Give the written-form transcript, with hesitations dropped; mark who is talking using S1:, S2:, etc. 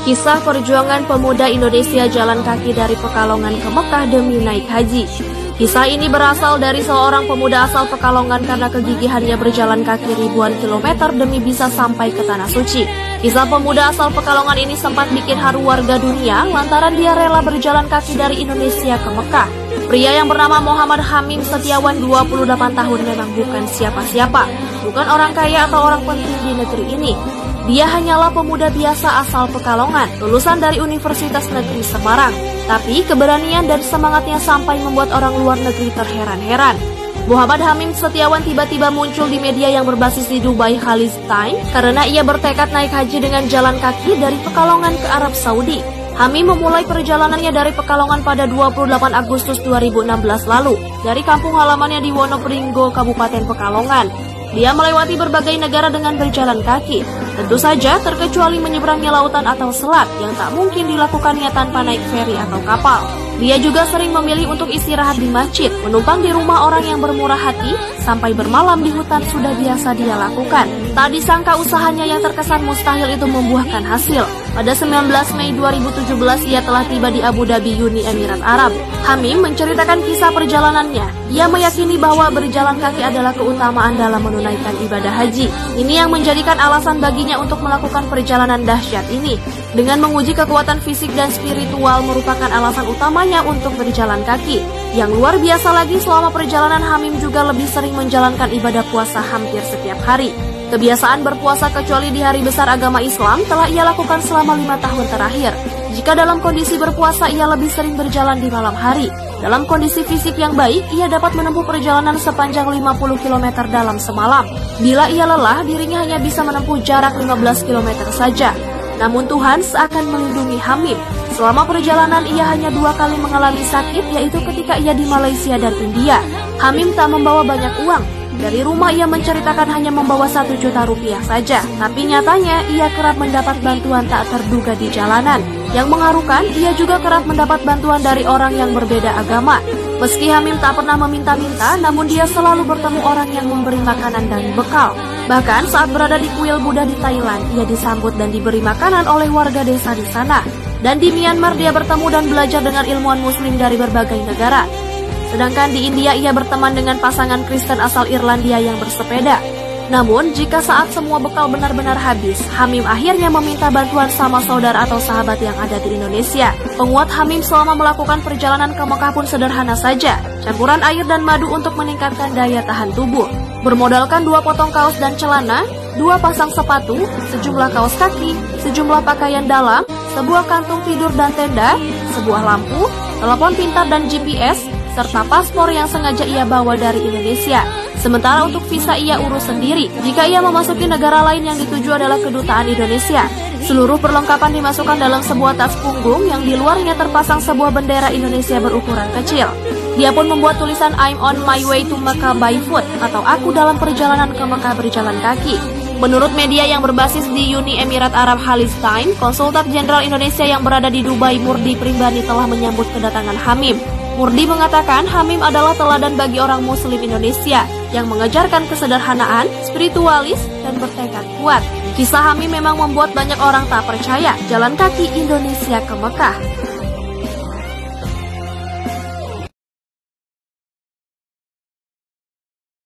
S1: Kisah perjuangan pemuda Indonesia jalan kaki dari Pekalongan ke Mekah demi naik haji. Kisah ini berasal dari seorang pemuda asal Pekalongan karena kegigihannya berjalan kaki ribuan kilometer demi bisa sampai ke Tanah Suci. Kisah pemuda asal Pekalongan ini sempat bikin haru warga dunia lantaran dia rela berjalan kaki dari Indonesia ke Mekah. Pria yang bernama Muhammad Hamim Setiawan 28 tahun memang bukan siapa-siapa, bukan orang kaya atau orang penting di negeri ini. Dia hanyalah pemuda biasa asal Pekalongan, lulusan dari Universitas Negeri Semarang. Tapi keberanian dan semangatnya sampai membuat orang luar negeri terheran-heran. Muhammad Hamim Setiawan tiba-tiba muncul di media yang berbasis di Dubai Khalid Time karena ia bertekad naik haji dengan jalan kaki dari Pekalongan ke Arab Saudi. Hamim memulai perjalanannya dari Pekalongan pada 28 Agustus 2016 lalu dari kampung halamannya di Wonopringgo, Kabupaten Pekalongan. Dia melewati berbagai negara dengan berjalan kaki, tentu saja terkecuali menyeberangi lautan atau selat yang tak mungkin dilakukannya tanpa naik feri atau kapal. Dia juga sering memilih untuk istirahat di masjid, menumpang di rumah orang yang bermurah hati, sampai bermalam di hutan sudah biasa dia lakukan. Tak disangka usahanya yang terkesan mustahil itu membuahkan hasil. Pada 19 Mei 2017 ia telah tiba di Abu Dhabi, Uni Emirat Arab. Hamim menceritakan kisah perjalanannya. Ia meyakini bahwa berjalan kaki adalah keutamaan dalam menunaikan ibadah haji. Ini yang menjadikan alasan baginya untuk melakukan perjalanan dahsyat ini. Dengan menguji kekuatan fisik dan spiritual merupakan alasan utamanya untuk berjalan kaki. Yang luar biasa lagi, selama perjalanan Hamim juga lebih sering menjalankan ibadah puasa hampir setiap hari. Kebiasaan berpuasa kecuali di hari besar agama Islam telah ia lakukan selama 5 tahun terakhir. Jika dalam kondisi berpuasa, ia lebih sering berjalan di malam hari. Dalam kondisi fisik yang baik, ia dapat menempuh perjalanan sepanjang 50 km dalam semalam. Bila ia lelah, dirinya hanya bisa menempuh jarak 15 km saja. Namun Tuhan seakan melindungi Hamim. Selama perjalanan ia hanya 2 kali mengalami sakit, yaitu ketika ia di Malaysia dan India. Hamim tak membawa banyak uang. Dari rumah ia menceritakan hanya membawa 1 juta rupiah saja. Tapi nyatanya ia kerap mendapat bantuan tak terduga di jalanan. Yang mengharukan, ia juga kerap mendapat bantuan dari orang yang berbeda agama. Meski Hamim tak pernah meminta-minta, namun dia selalu bertemu orang yang memberi makanan dan bekal. Bahkan saat berada di kuil Buddha di Thailand, ia disambut dan diberi makanan oleh warga desa di sana. Dan di Myanmar dia bertemu dan belajar dengan ilmuwan muslim dari berbagai negara. Sedangkan di India ia berteman dengan pasangan Kristen asal Irlandia yang bersepeda. Namun, jika saat semua bekal benar-benar habis, Hamim akhirnya meminta bantuan sama saudara atau sahabat yang ada di Indonesia. Penguat Hamim selama melakukan perjalanan ke Mekah pun sederhana saja, campuran air dan madu untuk meningkatkan daya tahan tubuh. Bermodalkan 2 potong kaos dan celana, 2 pasang sepatu, sejumlah kaos kaki, sejumlah pakaian dalam, sebuah kantung tidur dan tenda, sebuah lampu, telepon pintar dan GPS, serta paspor yang sengaja ia bawa dari Indonesia. Sementara untuk visa ia urus sendiri jika ia memasuki negara lain yang dituju adalah kedutaan Indonesia. Seluruh perlengkapan dimasukkan dalam sebuah tas punggung yang di luarnya terpasang sebuah bendera Indonesia berukuran kecil. Dia pun membuat tulisan I'm on my way to Mecca by foot atau aku dalam perjalanan ke Mekah berjalan kaki. Menurut media yang berbasis di Uni Emirat Arab Khalid Time, Konsultan Jenderal Indonesia yang berada di Dubai Murdi Primbani telah menyambut kedatangan Hamim. Murdi mengatakan Hamim adalah teladan bagi orang muslim Indonesia yang mengejarkan kesederhanaan, spiritualis, dan bertekad kuat. Kisah Hamim memang membuat banyak orang tak percaya jalan kaki Indonesia ke Mekah.